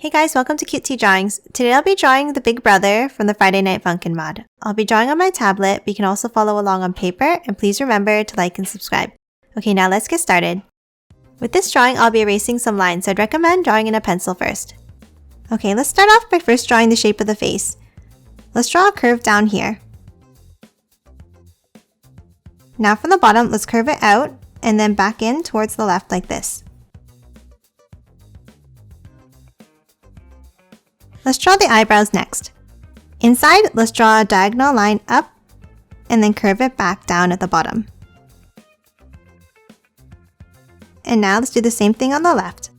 Hey guys, welcome to Cute Tea Drawings. Today I'll be drawing the big brother from the Friday Night Funkin mod. I'll be drawing on my tablet, but you can also follow along on paper, and please remember to like and subscribe. Okay, now let's get started. With this drawing, I'll be erasing some lines, so I'd recommend drawing in a pencil first. Okay, let's start off by first drawing the shape of the face. Let's draw a curve down here. Now from the bottom, let's curve it out, and then back in towards the left like this. Let's draw the eyebrows next. Inside, let's draw a diagonal line up and then curve it back down at the bottom. And now let's do the same thing on the left.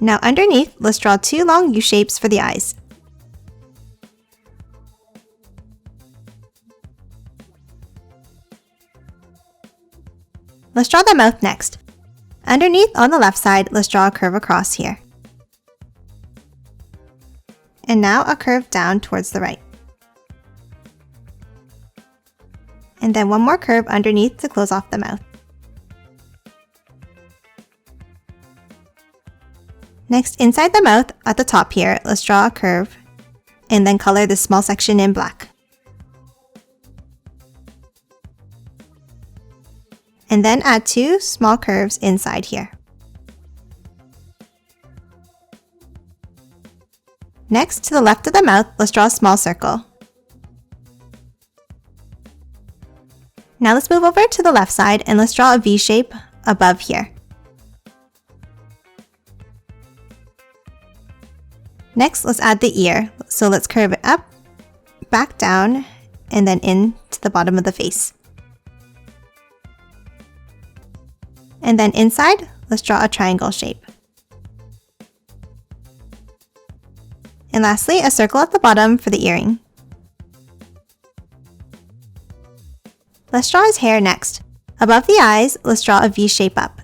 Now underneath, let's draw two long U shapes for the eyes. Let's draw the mouth next. Underneath, on the left side, let's draw a curve across here. And now a curve down towards the right. And then one more curve underneath to close off the mouth. Next, inside the mouth, at the top here, let's draw a curve and then color this small section in black. And then add two small curves inside here. Next, to the left of the mouth, let's draw a small circle. Now let's move over to the left side and let's draw a V shape above here. Next, let's add the ear. So let's curve it up, back down, and then in to the bottom of the face. And then inside, let's draw a triangle shape. And lastly, a circle at the bottom for the earring. Let's draw his hair next. Above the eyes, let's draw a V shape up.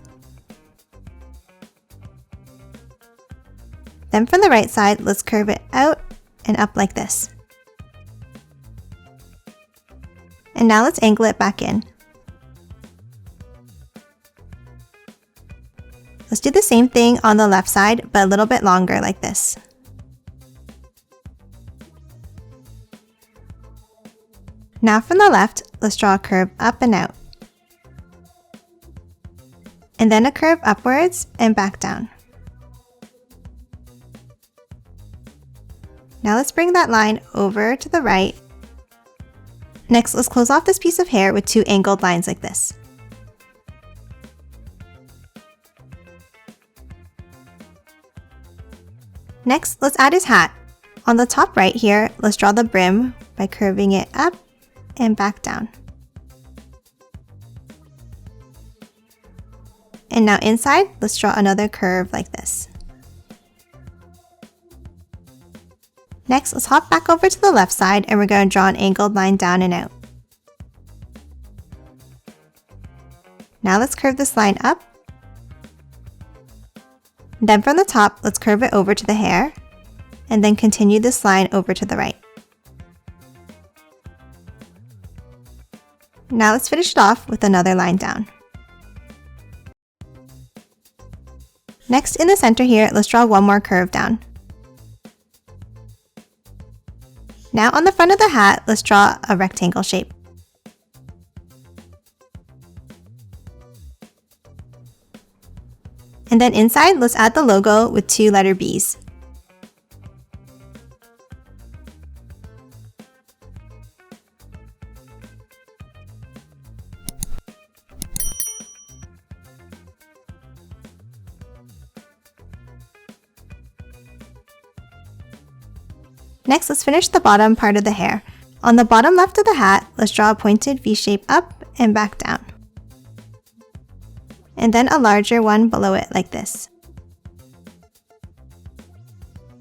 Then from the right side, let's curve it out and up like this. And now let's angle it back in. Let's do the same thing on the left side, but a little bit longer like this. Now from the left, let's draw a curve up and out. And then a curve upwards and back down. Now let's bring that line over to the right. Next, let's close off this piece of hair with two angled lines like this. Next, let's add his hat. On the top right here, let's draw the brim by curving it up and back down. And now inside, let's draw another curve like this. Next, let's hop back over to the left side and we're going to draw an angled line down and out. Now let's curve this line up. Then from the top, let's curve it over to the hair, and then continue this line over to the right. Now let's finish it off with another line down. Next, in the center here, let's draw one more curve down. Now on the front of the hat, let's draw a rectangle shape. And then inside, let's add the logo with two letter B's. Next, let's finish the bottom part of the hair. On the bottom left of the hat, let's draw a pointed V shape up and back down. And then a larger one below it like this.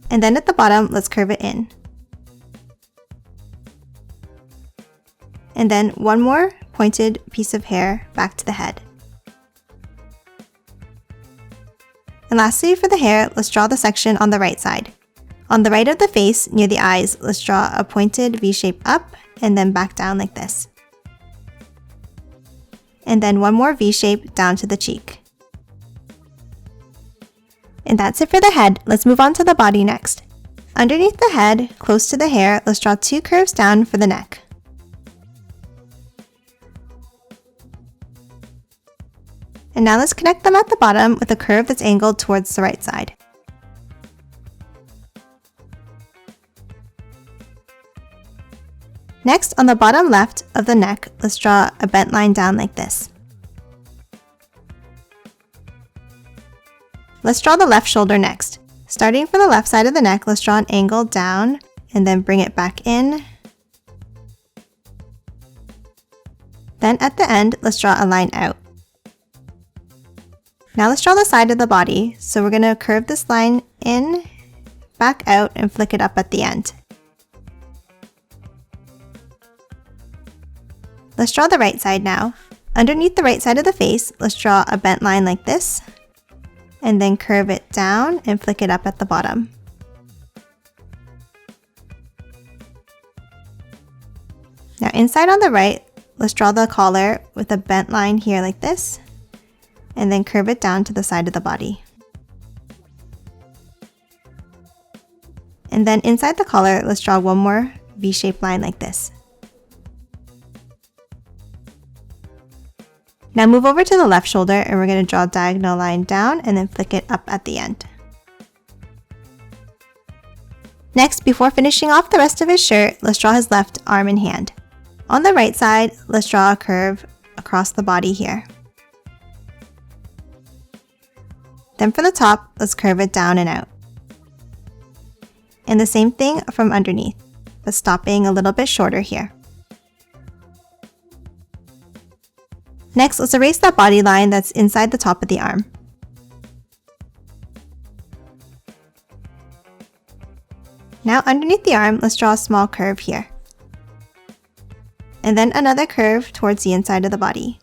And then at the bottom, let's curve it in. And then one more pointed piece of hair back to the head. And lastly, for the hair, let's draw the section on the right side. On the right of the face, near the eyes, let's draw a pointed V shape up and then back down like this. And then one more V shape down to the cheek. And that's it for the head. Let's move on to the body next. Underneath the head, close to the hair, let's draw 2 curves down for the neck. And now let's connect them at the bottom with a curve that's angled towards the right side. Next, on the bottom left of the neck, let's draw a bent line down like this. Let's draw the left shoulder next. Starting from the left side of the neck, let's draw an angle down and then bring it back in. Then at the end, let's draw a line out. Now let's draw the side of the body. So we're going to curve this line in, back out, and flick it up at the end. Let's draw the right side now. Underneath the right side of the face, let's draw a bent line like this, and then curve it down and flick it up at the bottom. Now inside on the right, let's draw the collar with a bent line here like this, and then curve it down to the side of the body. And then inside the collar, let's draw one more V-shaped line like this. Now move over to the left shoulder and we're going to draw a diagonal line down and then flick it up at the end. Next, before finishing off the rest of his shirt, let's draw his left arm and hand. On the right side, let's draw a curve across the body here. Then from the top, let's curve it down and out. And the same thing from underneath, but stopping a little bit shorter here. Next, let's erase that body line that's inside the top of the arm. Now underneath the arm, let's draw a small curve here. And then another curve towards the inside of the body.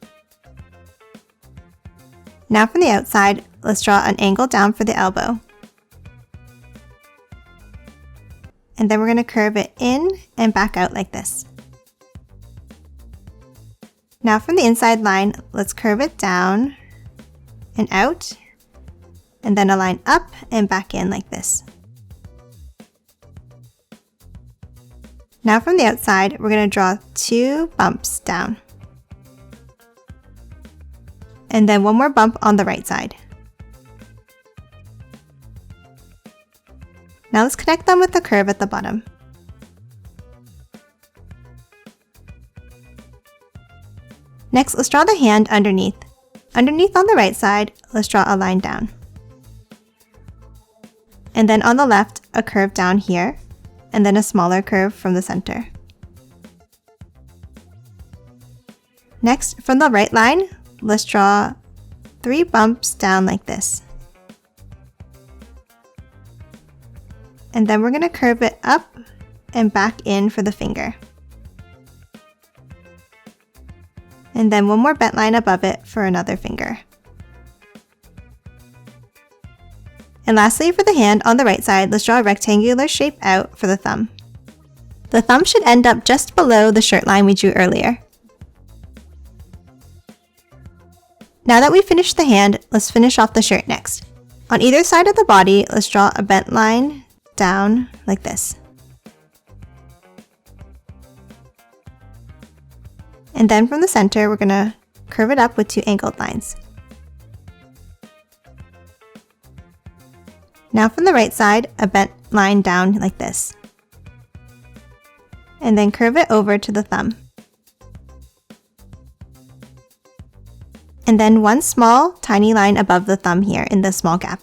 Now from the outside, let's draw an angle down for the elbow. And then we're going to curve it in and back out like this. Now from the inside line, let's curve it down and out, and then a line up and back in like this. Now from the outside, we're going to draw 2 bumps down. And then one more bump on the right side. Now let's connect them with the curve at the bottom. Next, let's draw the hand underneath. Underneath on the right side, let's draw a line down. And then on the left, a curve down here, and then a smaller curve from the center. Next, from the right line, let's draw 3 bumps down like this. And then we're going to curve it up and back in for the finger. And then one more bent line above it for another finger. And lastly, for the hand on the right side, let's draw a rectangular shape out for the thumb. The thumb should end up just below the shirt line we drew earlier. Now that we've finished the hand, let's finish off the shirt next. On either side of the body, let's draw a bent line down like this. And then from the center, we're going to curve it up with 2 angled lines. Now from the right side, a bent line down like this. And then curve it over to the thumb. And then one small, tiny line above the thumb here in the small gap.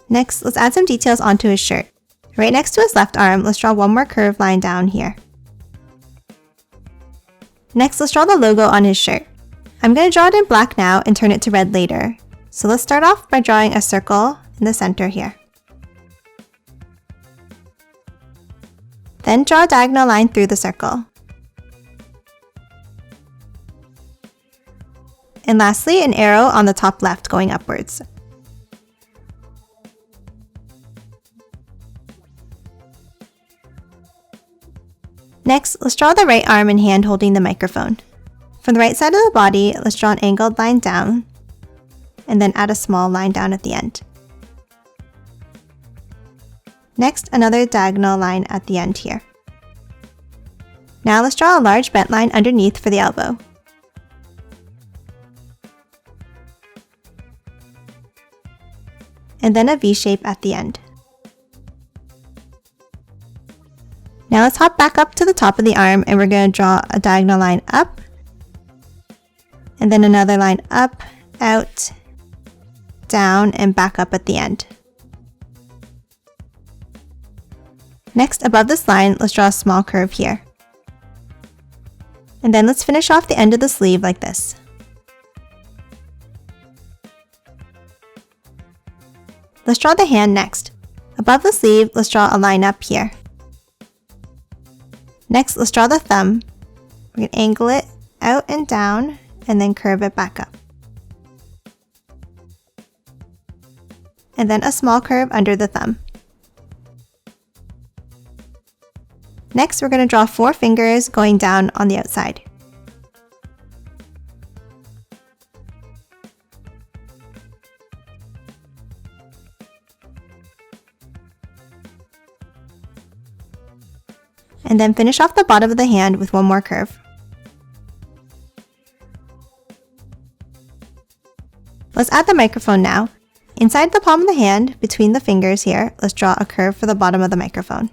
Next, let's add some details onto his shirt. Right next to his left arm, let's draw one more curved line down here. Next, let's draw the logo on his shirt. I'm going to draw it in black now and turn it to red later. So let's start off by drawing a circle in the center here. Then draw a diagonal line through the circle. And lastly, an arrow on the top left going upwards. Next, let's draw the right arm and hand holding the microphone. From the right side of the body, let's draw an angled line down, and then add a small line down at the end. Next, another diagonal line at the end here. Now let's draw a large bent line underneath for the elbow. And then a V shape at the end. Now let's hop back up to the top of the arm and we're going to draw a diagonal line up, and then another line up, out, down, and back up at the end. Next, above this line, let's draw a small curve here. And then let's finish off the end of the sleeve like this. Let's draw the hand next. Above the sleeve, let's draw a line up here. Next, let's draw the thumb. We're going to angle it out and down, and then curve it back up. And then a small curve under the thumb. Next, we're going to draw 4 fingers going down on the outside. And then finish off the bottom of the hand with one more curve. Let's add the microphone now. Inside the palm of the hand, between the fingers here, let's draw a curve for the bottom of the microphone.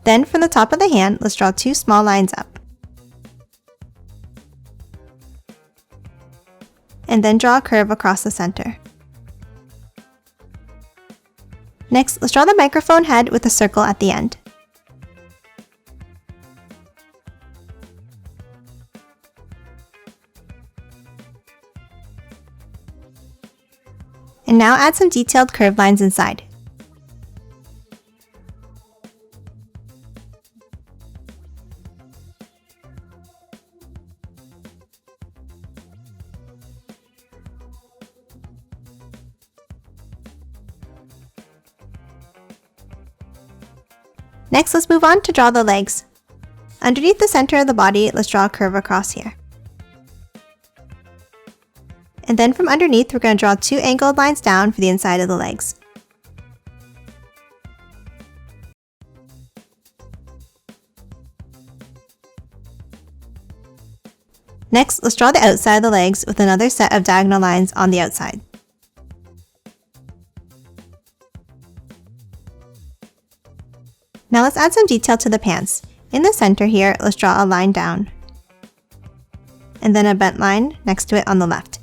Then from the top of the hand, let's draw 2 small lines up. And then draw a curve across the center. Next, let's draw the microphone head with a circle at the end. And now add some detailed curved lines inside. Next, let's move on to draw the legs. Underneath the center of the body, let's draw a curve across here. And then from underneath, we're going to draw 2 angled lines down for the inside of the legs. Next, let's draw the outside of the legs with another set of diagonal lines on the outside. Now let's add some detail to the pants. In the center here, let's draw a line down, and then a bent line next to it on the left.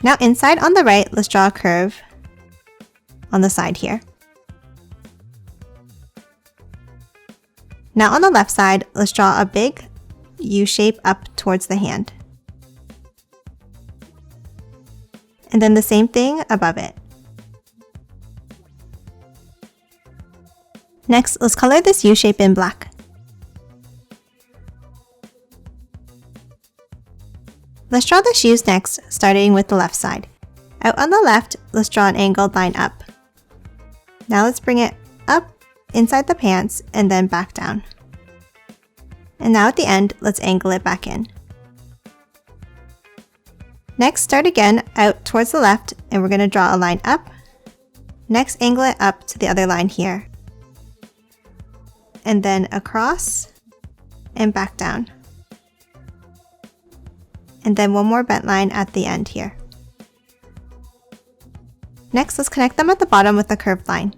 Now inside on the right, let's draw a curve on the side here. Now on the left side, let's draw a big U shape up towards the hand. And then the same thing above it. Next, let's color this U shape in black. Let's draw the shoes next, starting with the left side. Out on the left, let's draw an angled line up. Now let's bring it up inside the pants and then back down. And now at the end, let's angle it back in. Next, start again out towards the left, and we're going to draw a line up. Next, angle it up to the other line here. And then across and back down. And then one more bent line at the end here. Next, let's connect them at the bottom with a curved line.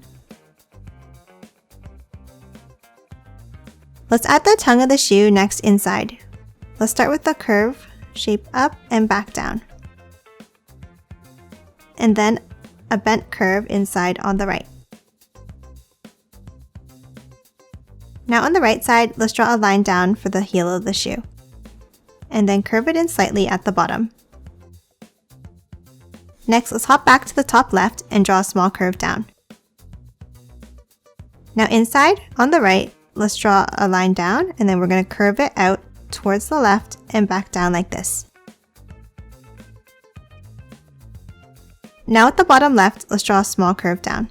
Let's add the tongue of the shoe next inside. Let's start with the curve shape up and back down. And then a bent curve inside on the right. Now on the right side, let's draw a line down for the heel of the shoe, and then curve it in slightly at the bottom. Next, let's hop back to the top left and draw a small curve down. Now inside, on the right, let's draw a line down, and then we're going to curve it out towards the left and back down like this. Now at the bottom left, let's draw a small curve down.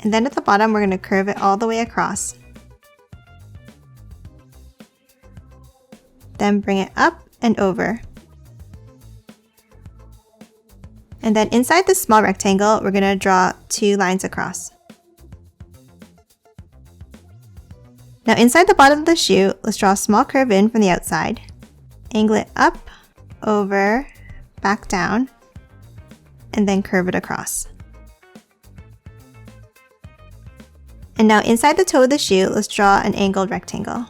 And then at the bottom, we're going to curve it all the way across. then bring it up and over. And then inside this small rectangle, we're going to draw 2 lines across. Now inside the bottom of the shoe, let's draw a small curve in from the outside. Angle it up, over, back down, and then curve it across. And now inside the toe of the shoe, let's draw an angled rectangle.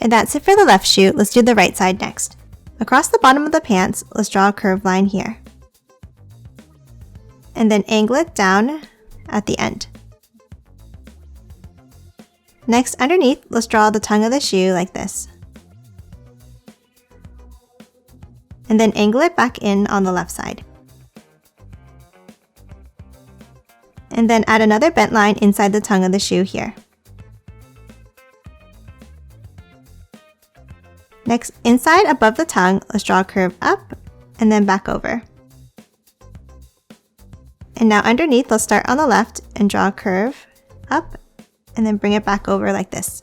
And that's it for the left shoe. Let's do the right side next. Across the bottom of the pants, let's draw a curved line here. And then angle it down at the end. Next, underneath, let's draw the tongue of the shoe like this. And then angle it back in on the left side. And then add another bent line inside the tongue of the shoe here. Next, inside above the tongue, let's draw a curve up and then back over. And now underneath, let's start on the left and draw a curve up and then bring it back over like this.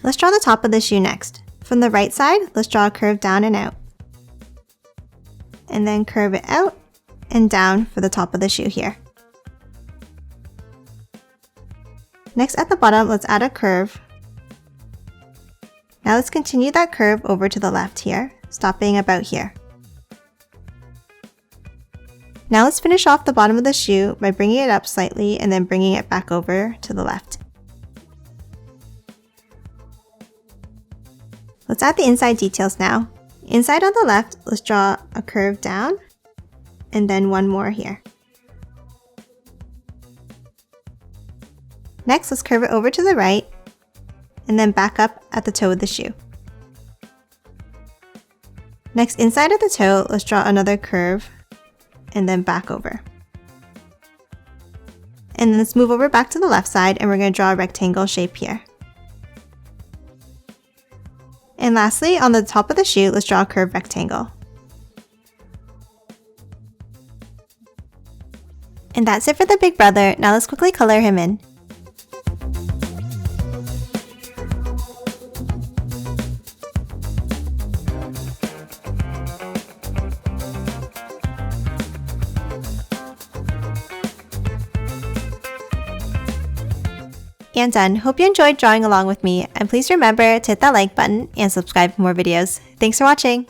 Let's draw the top of the shoe next. From the right side, let's draw a curve down and out. And then curve it out and down for the top of the shoe here. Next, at the bottom, let's add a curve. Now let's continue that curve over to the left here, stopping about here. Now let's finish off the bottom of the shoe by bringing it up slightly and then bringing it back over to the left. Let's add the inside details now. Inside on the left, let's draw a curve down and then one more here. Next, let's curve it over to the right and then back up at the toe of the shoe. Next, inside of the toe, let's draw another curve and then back over. And then let's move over back to the left side and we're going to draw a rectangle shape here. And lastly, on the top of the shoe, let's draw a curved rectangle. And that's it for the big brother. Now let's quickly color him in. And done. Hope you enjoyed drawing along with me, and please remember to hit that like button and subscribe for more videos. Thanks for watching!